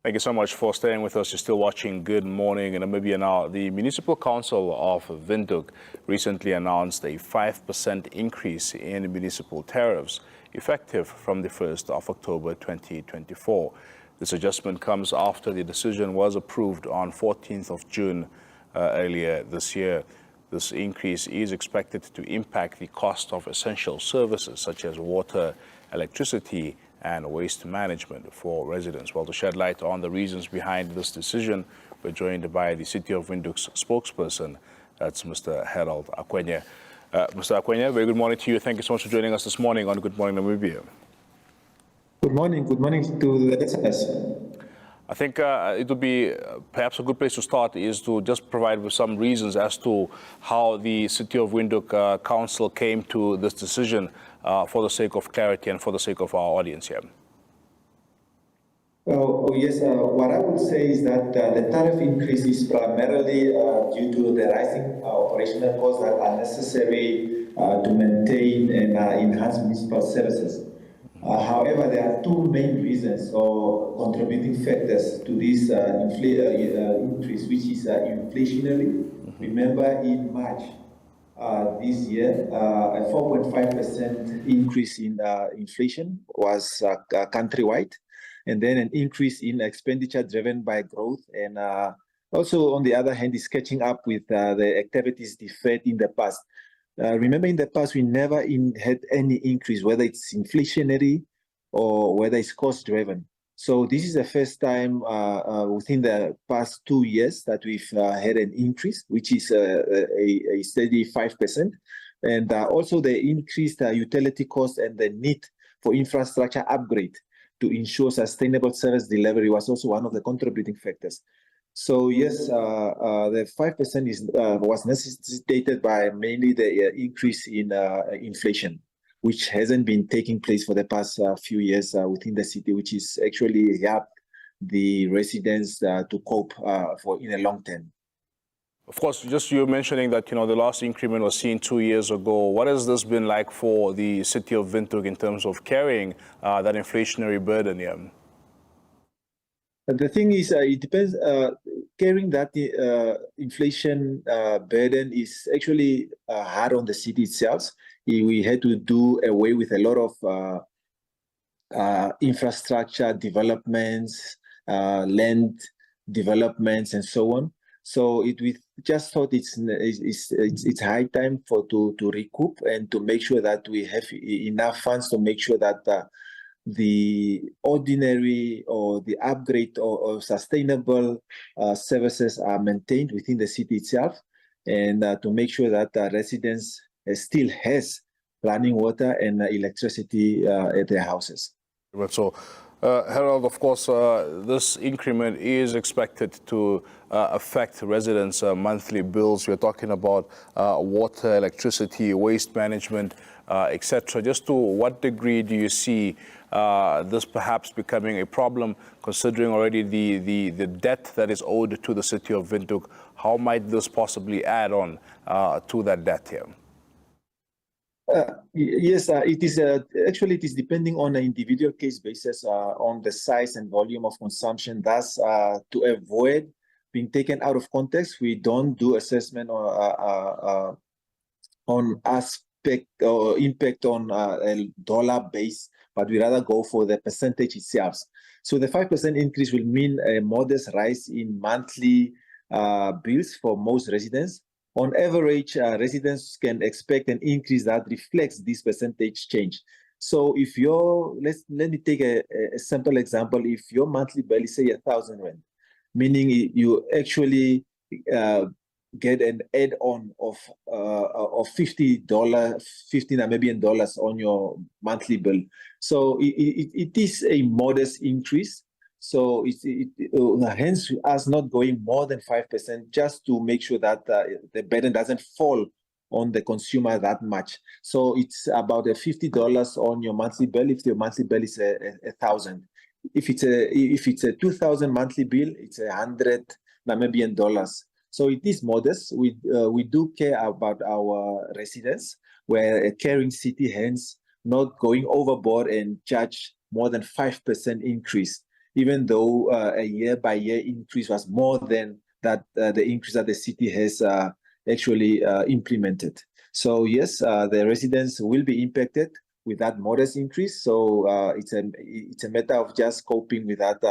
Thank you so much for staying with us. You're still watching Good Morning in Namibia now. The Municipal Council of Windhoek recently announced a 5% increase in municipal tariffs, effective from the 1st of October 2024. This adjustment comes after the decision was approved on 14th of June earlier this year. This increase is expected to impact the cost of essential services such as water, electricity, and waste management for residents. Well, to shed light on the reasons behind this decision, we're joined by the City of Windhoek's spokesperson, that's Mr. Harold Akwenye. Mr. Akwenye, very good morning to you. Thank you so much for joining us this morning on Good Morning Namibia. Good morning to the listeners. I think it would be perhaps a good place to start is to just provide with some reasons as to how the City of Windhoek Council came to this decision for the sake of clarity and for the sake of our audience here. Yes, what I would say is that the tariff increase is primarily due to the rising operational costs that are necessary to maintain and enhance municipal services. However, there are two main reasons or contributing factors to this increase, which is inflationary. Remember, in March this year, a 4.5% increase in inflation was countrywide, and then an increase in expenditure driven by growth, and also, on the other hand, is catching up with the activities deferred in the past. Remember, in the past, we never had any increase, whether it's inflationary or whether it's cost-driven. So this is the first time within the past 2 years that we've had an increase, which is a steady 5%. And also the increased utility cost and the need for infrastructure upgrade to ensure sustainable service delivery was also one of the contributing factors. So yes, the 5% was necessitated by mainly the increase in inflation, which hasn't been taking place for the past few years within the city, which is actually helped the residents to cope in the long term. Of course, just you mentioning that, the last increment was seen 2 years ago. What has this been like for the City of Windhoek in terms of carrying that inflationary burden here? The thing is, it depends. Carrying that inflation burden is actually hard on the city itself. We had to do away with a lot of infrastructure developments, land developments, and so on. So we just thought it's high time to recoup and to make sure that we have enough funds to make sure that the ordinary or the upgrade or sustainable services are maintained within the city itself, and to make sure that residents still has running water and electricity at their houses. So, Harold, of course, this increment is expected to affect residents' monthly bills. We're talking about water, electricity, waste management, etc. Just to what degree do you see this perhaps becoming a problem, considering already the debt that is owed to the City of Windhoek? How might this possibly add on to that debt here? Yes, it is actually it is depending on an individual case basis on the size and volume of consumption. Thus, to avoid being taken out of context, we don't do assessment on aspect or impact on a dollar base, but we rather go for the percentage itself. So the 5% increase will mean a modest rise in monthly bills for most residents. On average, residents can expect an increase that reflects this percentage change. So if let me take a simple example. If your monthly bill is say 1,000 rand, meaning you actually get an add-on of $50, $50 on your monthly bill. So it is a modest increase. So hence us not going more than 5%, just to make sure that the burden doesn't fall on the consumer that much. So it's about $50 on your monthly bill if your monthly bill is 1,000. If it's a 2,000 monthly bill, it's 100 Namibian dollars. So it is modest. We do care about our residents. We're a caring city, hence not going overboard and charge more than 5% increase. even though a year-by-year increase was more than that the increase that the city has actually implemented. So yes, the residents will be impacted with that modest increase. So it's a matter of just coping with that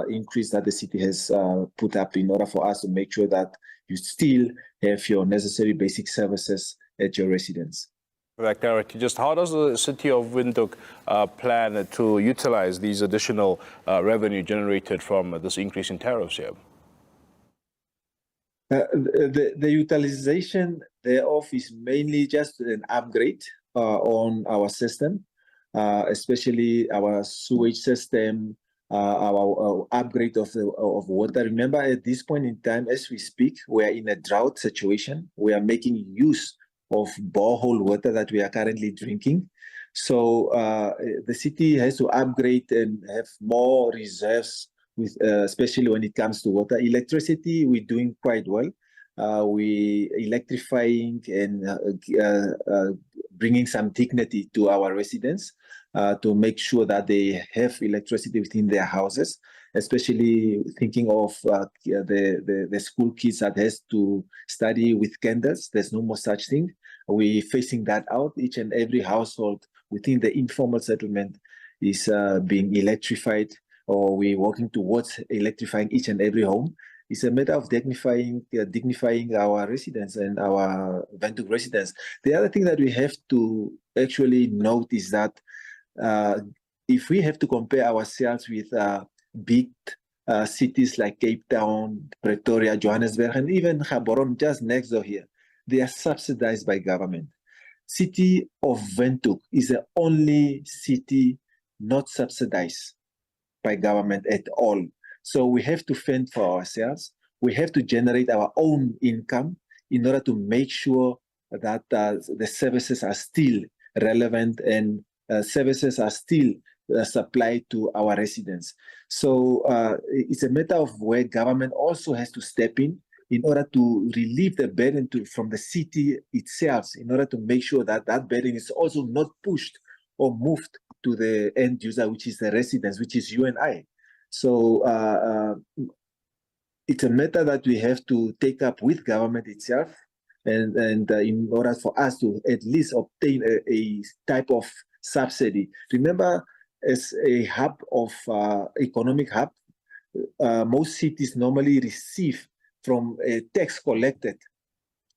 increase that the city has put up in order for us to make sure that you still have your necessary basic services at your residence. That clarity. Just how does the City of Windhoek plan to utilize these additional revenue generated from this increase in tariffs here? The utilization thereof is mainly just an upgrade on our system, especially our sewage system, our upgrade of water. Remember, at this point in time, as we speak, we are in a drought situation. We are making use of borehole water that we are currently drinking. So the city has to upgrade and have more reserves, with, especially when it comes to water. Electricity, we're doing quite well. We electrifying and bringing some dignity to our residents to make sure that they have electricity within their houses, especially thinking of the school kids that has to study with candles. There's no more such thing. We're facing that out. Each and every household within the informal settlement is being electrified, or we're working towards electrifying each and every home. It's a matter of dignifying our residents and our Windhoek residents. The other thing that we have to actually note is that if we have to compare ourselves with big cities like Cape Town, Pretoria, Johannesburg, and even Gaborone, just next door here, they are subsidized by government. City of Windhoek is the only city not subsidized by government at all. So we have to fend for ourselves. We have to generate our own income in order to make sure that the services are still relevant and services are still supplied to our residents. So it's a matter of where government also has to step in order to relieve the burden from the city itself, in order to make sure that that burden is also not pushed or moved to the end user, which is the residents, which is you and I. So it's a matter that we have to take up with government itself, and in order for us to at least obtain a type of subsidy. Remember, as a hub of economic hub, most cities normally receive from a tax collected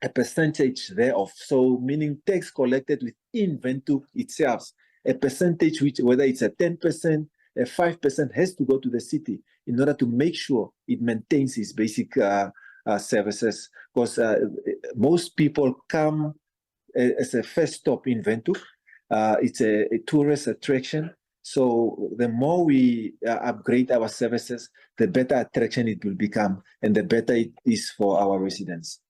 a percentage thereof. So meaning tax collected within Windhoek itself, a percentage which, whether it's a 10%, a 5%, has to go to the city in order to make sure it maintains its basic services. Because most people come as a first stop in Windhoek. It's a tourist attraction. So the more we upgrade our services, the better attraction it will become, and the better it is for our residents.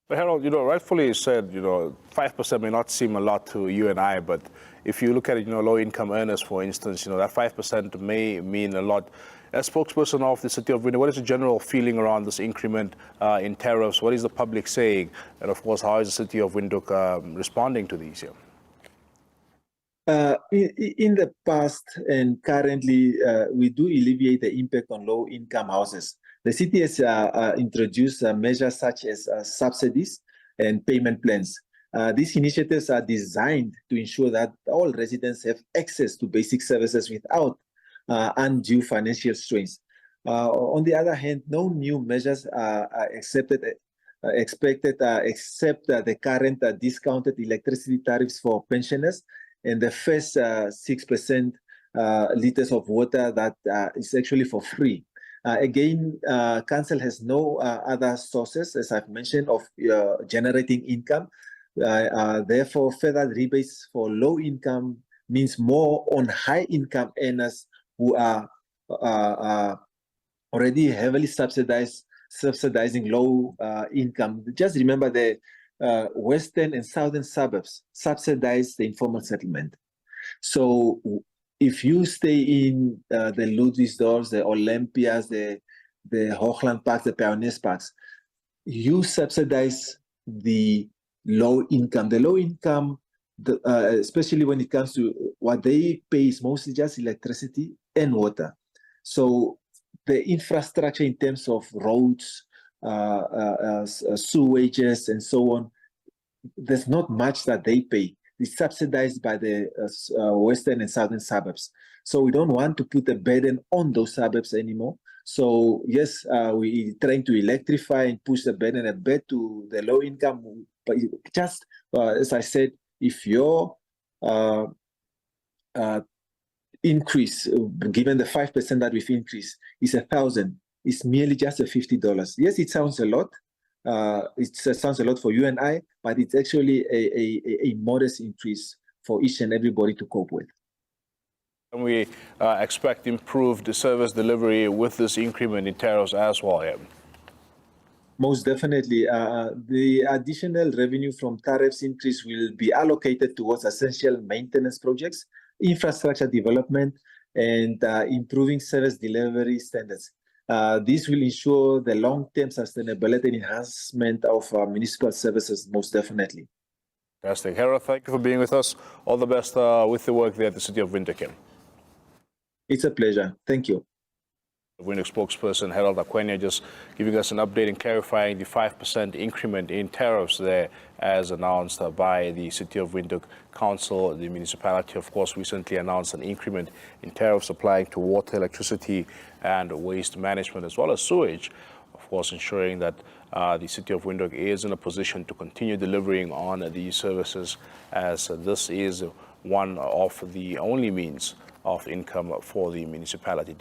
But Harold, rightfully said, 5% may not seem a lot to you and I, but if you look at it, low-income earners, for instance, that 5% may mean a lot. As spokesperson of the City of Windhoek, what is the general feeling around this increment in tariffs? What is the public saying? And of course, how is the City of Windhoek responding to these here? In the past and currently, we do alleviate the impact on low-income houses. The city has introduced measures such as subsidies and payment plans. These initiatives are designed to ensure that all residents have access to basic services without undue financial strains. On the other hand, no new measures are expected except the current discounted electricity tariffs for pensioners and the first 6% liters of water that is actually for free. Again, council has no other sources, as I've mentioned, of generating income. Therefore, further rebates for low income means more on high income earners who are already heavily subsidizing low income. Just remember the western and southern suburbs subsidize the informal settlement. So if you stay in the Ludwigsdorps, the Olympias, the Hoogland Parks, the Pioneers Parks, you subsidize the low income. The low income, especially when it comes to what they pay, is mostly just electricity and water. So the infrastructure in terms of roads, sewages, and so on, there's not much that they pay. It's subsidized by the western and southern suburbs. So we don't want to put a burden on those suburbs anymore. So yes, we're trying to electrify and push the burden a bit to the low income. But just as I said, if your increase, given the 5% that we've increased, is 1,000, it's merely just a $50. Yes, it sounds a lot. It sounds a lot for you and I, but it's actually a modest increase for each and everybody to cope with. And we expect improved service delivery with this increment in tariffs as well. Yeah. Most definitely. The additional revenue from tariffs increase will be allocated towards essential maintenance projects, infrastructure development, and improving service delivery standards. This will ensure the long-term sustainability and enhancement of municipal services, most definitely. Fantastic. Harold, thank you for being with us. All the best with the work there at the City of Windhoek. It's a pleasure. Thank you. Windhoek spokesperson Harold Akwenye just giving us an update and clarifying the 5% increment in tariffs there as announced by the City of Windhoek Council. The municipality, of course, recently announced an increment in tariffs applying to water, electricity and waste management as well as sewage, of course, ensuring that the City of Windhoek is in a position to continue delivering on these services, as this is one of the only means of income for the municipality.